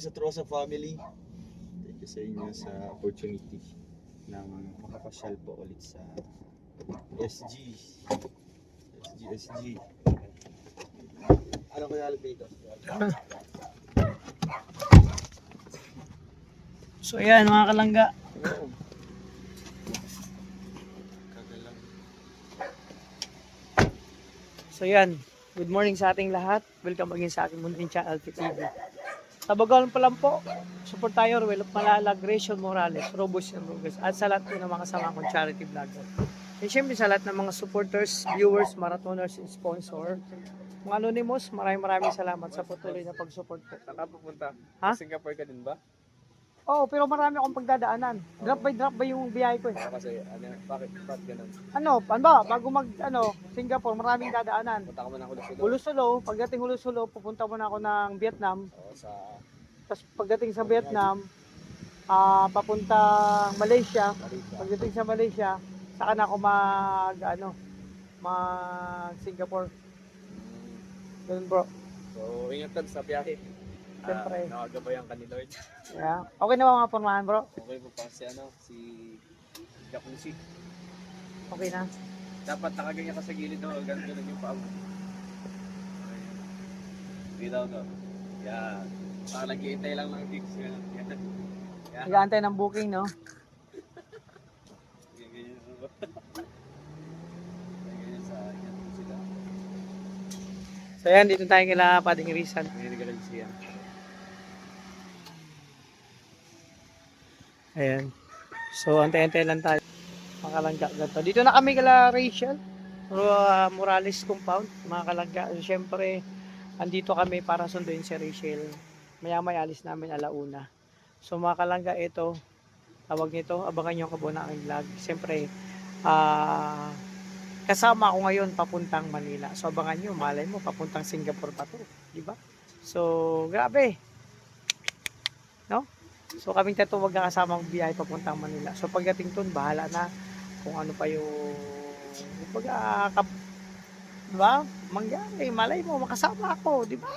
sa Trosa family. Thank you sa inyo sa opportunity ng makapasyal po ulit sa SG. SG. Ano kaya dito? So ayan mga kalangga. Oo. Kagalang. So yan, good morning sa ating lahat. Welcome again sa aking munting channel, TV. Tabagan pa lang po, support tayo, Ruel of Malalag, Grayson Morales, Robos and Rugas, at sa lahat po ng mga kasama kong charity vlogger. And syempre sa lahat ng mga supporters, viewers, marathoners, and sponsor, mga anonymous, maraming salamat sa patuloy na pag-support po. Saan ka pupunta? Ha? Singapore ka din ba? Oo, pero marami akong pagdadaanan. Drop by yung biyahe ko eh. Kasi bakit ganun? Ano ba, bago Singapore, maraming dadaanan. Punta ka mo ng Hulusulo? Hulusulo, pagdating Hulusulo, pupunta muna ako ng Vietnam. Oo, sa Tapos pagdating sa Vietnam, papuntang Malaysia. Pagdating sa Malaysia, saka na ako mag Singapore. Ganun bro. So, ingat ka sa biyahe. Siyempre. Nakagabayan ka ni Lord. Yeah. Okay na ba mga pormahan bro? Okay po pa si Jacuzzi. Okay na. Dapat nakaganyan ka sa gilid, no? Ganun yung paa mo. Okay daw, no? Yan. Naghihintay lang ng gigs. Yan. Nag-aantay ng booking, no? Ganyan. Ganyan sa sila. So yan, dito tayo kila Pading Rizal. Ganyan siya. Ayan. So, antay-antay lang tayo. Mga kalangga ganito. Dito na kami kala Rachel. Morales compound. Mga kalangga. So, syempre, andito kami para sunduin si Rachel. Maya-maya alis namin alauna. So, mga kalangga, ito. Tawag nito. Abangan nyo kabuo na aking vlog. Syempre, kasama ako ngayon papuntang Manila. So, abangan nyo. Malay mo, papuntang Singapore pa to. Diba? So, grabe. No? So kaming tatlo magkakasama ang biyahe papuntang Manila. So pagdating doon, bahala na kung ano pa yung diba? Mangyari, malay mo, makasama ako, di ba?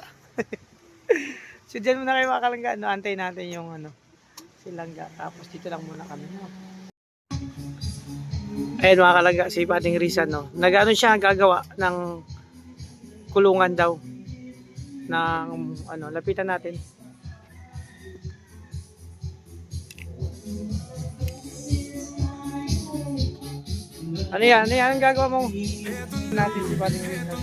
So dyan muna kayo mga kalangga, antay natin yung silangga. Tapos dito lang muna kami. No? Ayun mga kalangga, si Pating Rizal, no? Siya, gagawa ng kulungan daw. Ng, lapitan natin. Ano yan? Ang gagawa mo? Natin si Pating Rizal.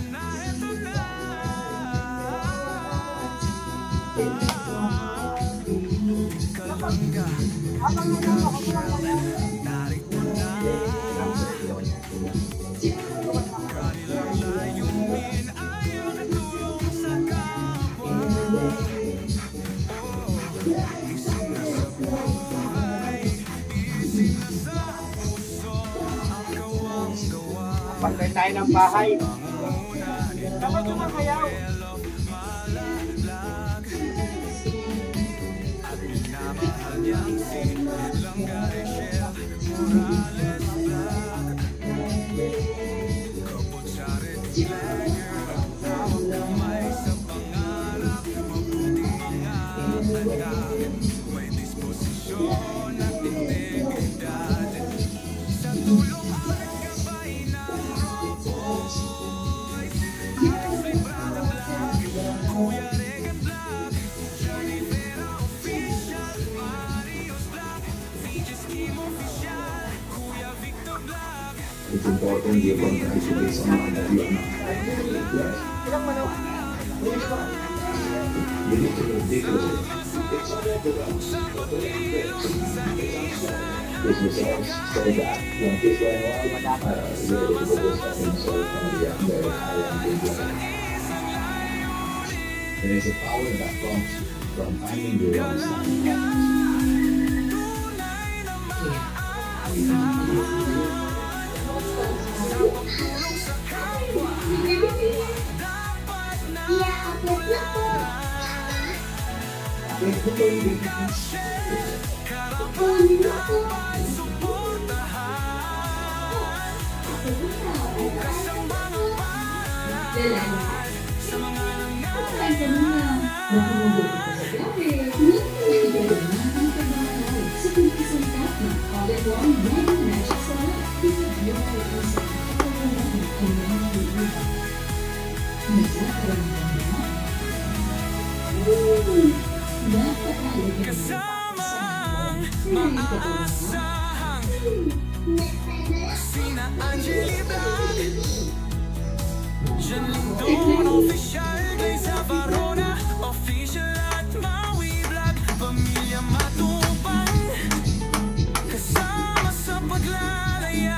Pagkay tayo ng bahay. Dapat kumakayaw. It's important you congratulate someone that you are not. Yes. Ilang manok? You need to ridiculous. It's all about this results say that when this going on, the people starting so from the very high and big level. There is a power that comes from finding your own standard. Lalaki. At kahit kanina, nakulungkot ka sa biyahe. Kasamang maasahang sina Angeli Blag, Jan Lindon, official kay Zavarona, official at Maui Vlog, pamilya Matupang, kasama sa paglalayag,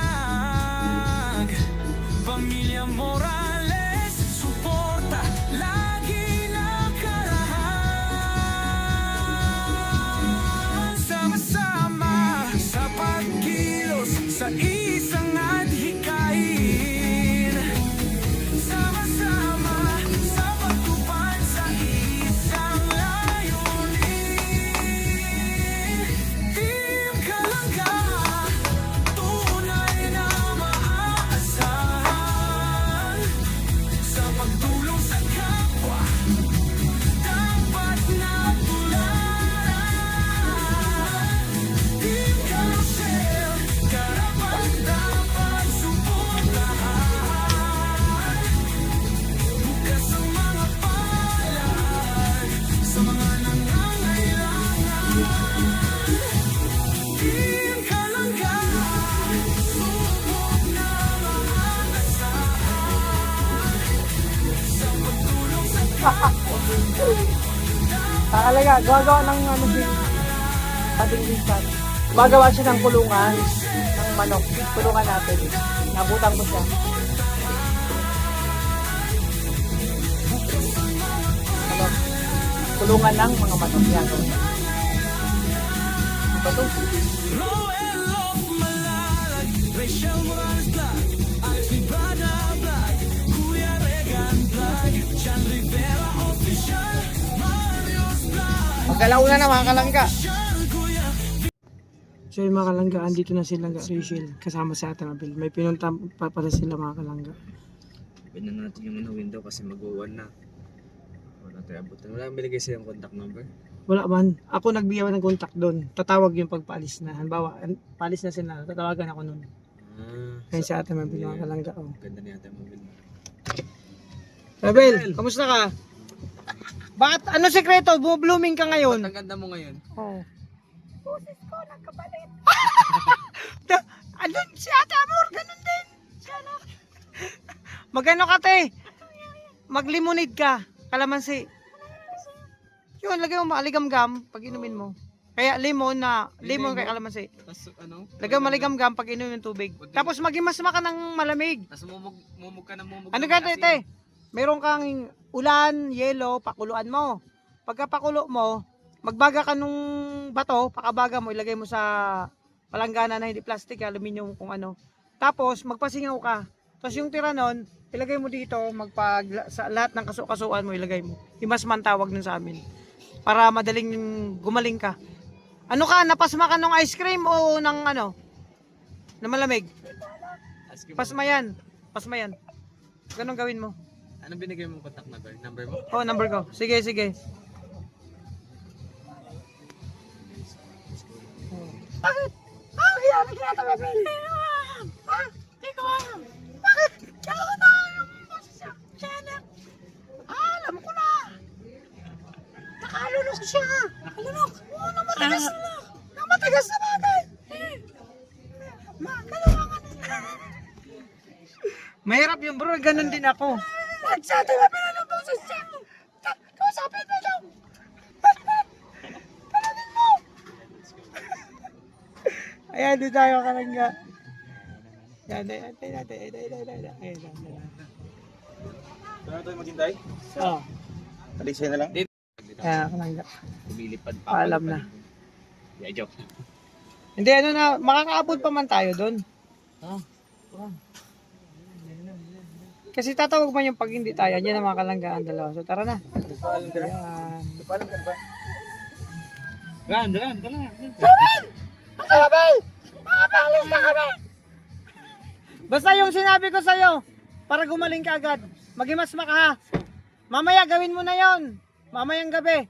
pamilya Morales, suporta lagi nakarahan. Sama-sama sa pagkilos sa isang adhikain, sama-sama sa pagtupad sa isang layunin. Team Kalangga, tunay na maaasahan, sa pagtulong sa kapwa, dapat na tularan. Team Carousel, karapat-dapat suportahan. Bukas ang mga palad sa mga nangangailangan. Team Kalangga, subok na maaasahan, sa pagtulong sa kapwa. Talaga, gagawa ng ano din, ating lisan. Magawa siya ng kulungan, ng manok. Kulungan natin. Nabutan ko siya. Ano? Kulungan ng mga manok. Yan. Ito to. Roel of Malalag, Rachel Morales Vlog, Alex Librada Vlog, Kuya Regan Vlog, Chan Rivera Official, Mario's Vlog, Magkalauna na mga kalangga. Chan Kuya. So yung mga kalangga, andito na sila Rachel kasama sa Atangabil. May pinunta pa pala sila mga kalangga. Open na natin yung window kasi mag-uwan na. Wala tayo abutan. Wala binigay sa yung contact number. Wala man. Ako nagbigay ng contact doon. Tatawag yung pagpaalis na. Halimbawa, paalis na sila. Tatawagan ako noon. Kaya sa Atangabil mga kalangga. Oh. Ganda niya tayo mobile. Abel, kamusta ka? Bakit? Ano sekreto? Blooming ka ngayon? Ang ganda mo ngayon. Oo. Boses ko, nagkapalit. Andun si Ate Amor, ganun din. Magano ka, te? Maglimonade ka. Kalamansi. Yun, lagay mo maaligamgam pag inumin mo. Kaya lemon kay kalamansi. Tapos ano? Lagay mo maaligamgam pag inumin yung tubig. Tapos magimasma ka ng malamig. Tapos mumug ka na mumug. Ano ka, te? Meron kang ulan, yelo, pakuluan mo. Pagka pakulo mo, magbaga ka nung bato, pakabaga mo, ilagay mo sa palanggana na hindi plastic, aluminum kung ano. Tapos magpasingaw ka. Tapos yung tira nun, ilagay mo dito, sa lahat ng kasuan mo ilagay mo. Himasman tawag nun sa amin. Para madaling gumaling ka. Ano ka, napasma ka ng ice cream o ng ano? Na malamig? Pasma yan. Pasma yan. Ganun gawin mo. Anong binigay mong contact number? Number mo? Oh, number ko. Sige, sige. Bakit? Kaya nagkatabi. Ha? Hindi ko alam. Bakit? Kaya ko na yung channel. Alam ko na. Nakalunok siya. Nakalunok. Oo, namatigas na. Namatigas na bagay. Makalunok na. Mahirap yung bro. Ganun din ako. Nagsabi na pinanong boses siya. Kausapin mo daw. Tanungin mo. Ayan, di tayo kalangga. Yan, antay natin. Ayan. Kaya tayo maghintay? Oo. Alisay na lang? Ayan, kalangga. Lumilipad pa. Paalam na. Yeah, joke. Hindi, ano na, makakaabot pa man tayo doon. Kasi tatawag man yung pag hindi tayo. Yan ang mga kalangga ang dalawa. So tara na. Paalam ka na? Ayan. Paalam ka na ba? Dalan. Abel! Makapalis na kami! Basta yung sinabi ko sa'yo, para gumaling ka agad. Magimasma ka ha. Mamaya gawin mo na yon. Mamayang gabi.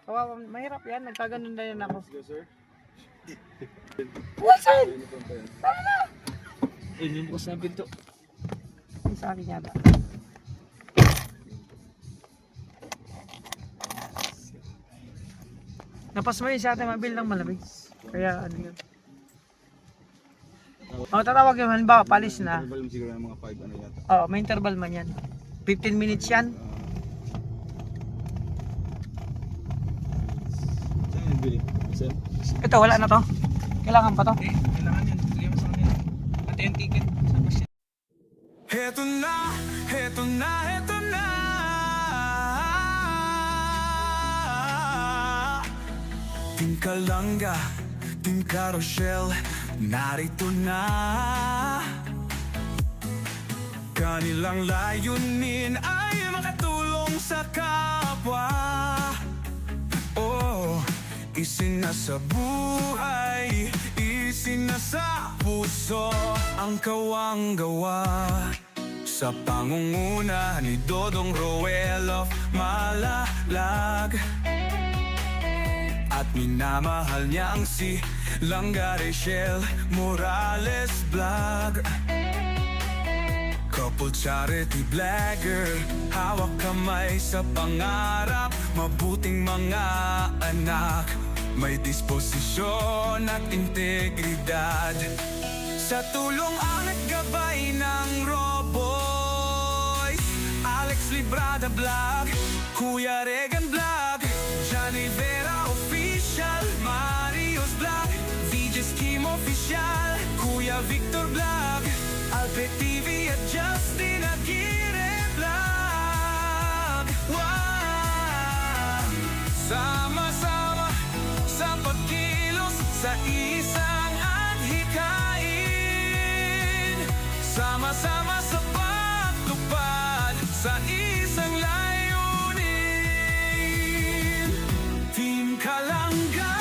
Kawawa, mahirap yan. Nagkaganon na yan ako. Let's go, sir. Wilson! Yung bukas na pinto. Sa akin yata. Napas mo yun sa ating mabil ng malamig. Kaya ano yun. O, tatawag yun. Halimbawa, palis na. Interval mo siguro ng mga 5 ano yata. Oo, may interval man yan. 15 minutes yan. Saan yung bili? Saan? Ito, wala na to. Kailangan pa to. Kailangan yan. Bigyan mo sa kanila. Pati yung ticket. Saan ba siya? Heto na, heto na, heto na. Team Kalanga, Team Carousel, narito na. Kanilang layunin ay makatulong sa kapwa. Oh, isinasa buhay, isinasa puso ang kawang gawa. Sa pangunguna ni Dodong Roel of Malalag, at minamahal niya ang si Langga Rachel Morales Vlog. Couple charity vlogger, hawak kamay sa pangarap, mabuting mga anak, may disposisyon at integridad. Sa tulong at gabay ng Roboys, Alex Librada Vlog, Kuya Regan Vlog, Johnny Vera Official, Mario's Vlog, VJ's Team Official, Kuya Victor Vlog, Albert TV at Justin Aguirre Vlog. Wow! Sama-sama sa pagkilos sa isang adhikain, sama-sama sa pagtupad sa isang layunin. Team Kalanga,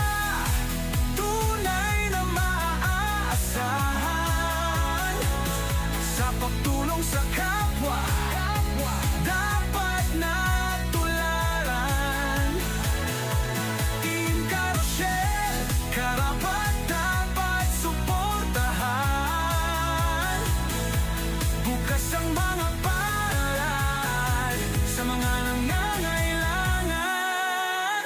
tunay na maaasahan sa pagtulong sa kapwa, dapat na tularan. Team Carousel, karapat dapat suportahan. Bukas ang mga palad sa mga nangangailangan.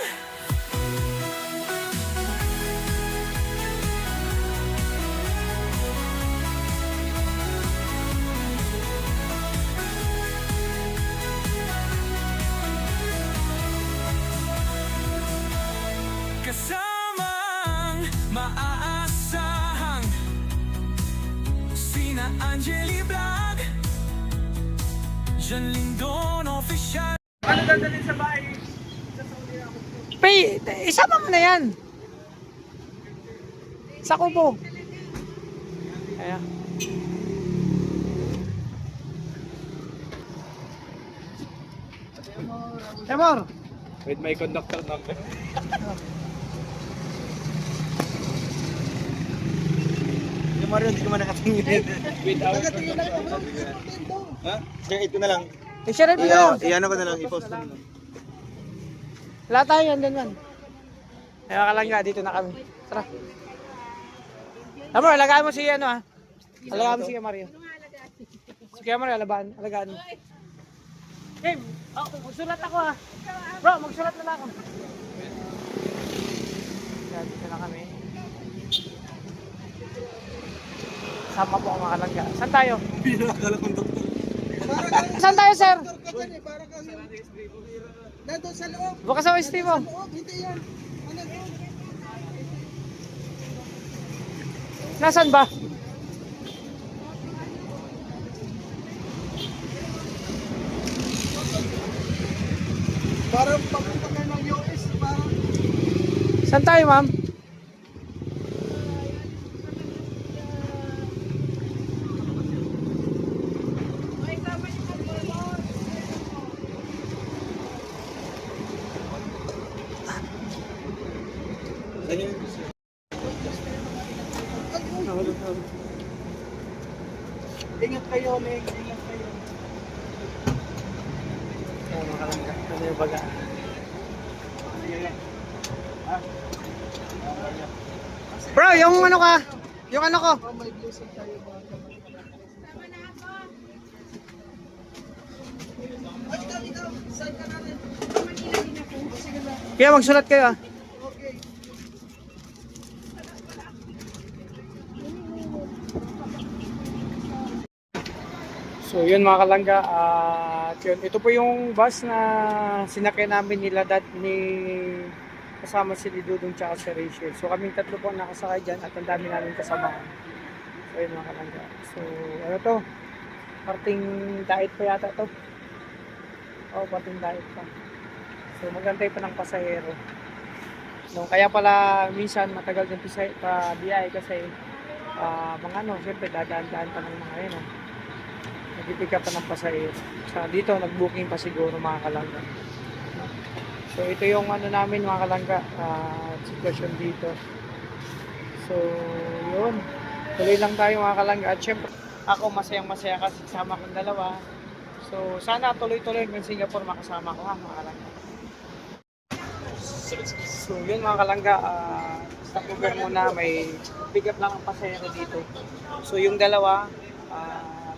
Kasamang maaasahan sina Angeli Vlog, Jan Lindon Official. Ano dadalhin sa bahay? Pay, isama mo na yan. Sa kubo. Kaya. Temor! With my conductor number. Yung Mario, hindi ko man nakatingin. Without conductor. Ha? Kaya ito na lang. I-share mo yun. Iyan ko na lang, i-post na lang. Lahat tayo yan din man. Kaya ka lang nga, dito na kami. Tara. Temor, alagaan mo si ano ha. Alagaan mo si Mario. Si Mario, alagaan mo. Game! Oh, magsulat ako ha. Bro, magsulat na lang ako. Yan, dito na kami. Sama po ang mga kalangga. Saan tayo? Saan tayo, sir? Nandun sa loob. Bukas ako, Steve. Sa loob, hindi yan. Ano yun? Nasaan ba? Parang papunta kayo ng US. Parang Saan tayo, ma'am? ingat kayo, Leng. Ingat kayo. Ayan, mga kalangga. Ano yung baga? Bro, yung ano ka? Yung ano ko? Oh, may blessing tayo mga kapatid. Ay, ikaw. Saan ka natin? Sige na. Kaya magsulat kayo ah. Okay. So yun mga kalangga, at yun, ito po yung bus na sinakay namin nila ni kasama si Dudong tsaka si Rachel. So kaming tatlo po ang nakasakay dyan at ang dami namin kasama. So yun mga kalangga. So ano to? Parting diet pa yata to. Oh, parting diet pa. So magantay pa ng pasahero. No, kaya pala minsan matagal din pa biyahe kasi mga ano, siyempre dadaan-daan pa ng mga yun. Nagpipick up pa ng pasahero. Sa dito nag-booking pa siguro mga kalangga. So ito yung ano namin mga kalangga, sitwasyon dito. So yun. Tuloy lang tayo mga kalangga. At syempre ako masayang-masaya kasi kasama kong dalawa. So sana tuloy-tuloy hanggang Singapore makasama ko ha mga kalangga. So yun mga kalangga, stop over muna, may pick up lang ang pasahero dito. So yung dalawa,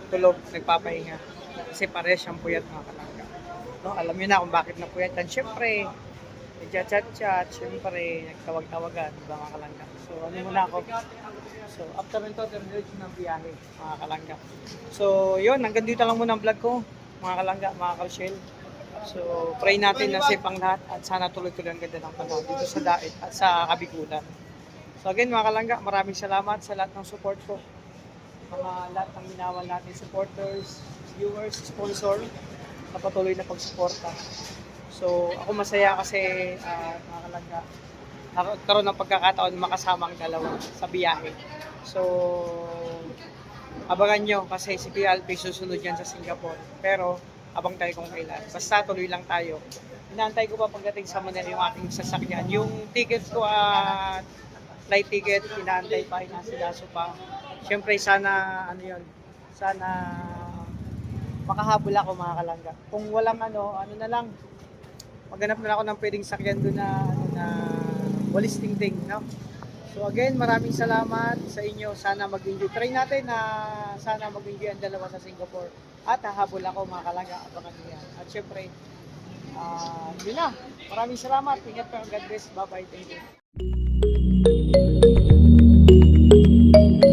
tulog, nagpapahinga. Kasi pares siyang puyat mga kalangga. No, alam niyo na kung bakit napuyat yan. Siyempre, nagchat-chat, siyempre, nagtawag-tawagan, diba mga kalangga. So ano muna ako. So after nito, diretso ng biyahe mga kalangga. So yun, hanggang dito lang muna ang vlog ko mga kalangga, mga kalshel. So pray natin na safe ang lahat at sana tuloy-tuloy ang ganda ng panahon dito sa Daet at sa Kabikulan. So again mga kalangga, maraming salamat sa lahat ng support ko. Mga lahat ng minawal natin supporters, viewers, sponsor na patuloy na pagsuporta. So ako masaya kasi mga kalangga, nagkaroon ng pagkakataon makasama ang dalawa sa biyahe. So abangan nyo kasi si PLP susunod yan sa Singapore. Pero abang tayo kung kailan. Basta tuloy lang tayo. Inaantay ko pa pagdating sa Manila yung aking sasakyan. Yung ticket ko at flight ticket, inaantay pa, inasilaso pa. Siyempre sana ano yun, sana makahabol ako mga kalangga. Kung walang ano na lang, maghanap na lang ako ng pwedeng sakyan doon na ano na walis tingting, no? So again, maraming salamat sa inyo. Sana mag-enjoy. Try natin na sana mag-enjoy ang dalawa sa Singapore. At hahabol ako mga kalangga, abangan niyo yan. At syempre, yun na. Maraming salamat. Ingat kayo. God bless. Bye-bye. Thank you.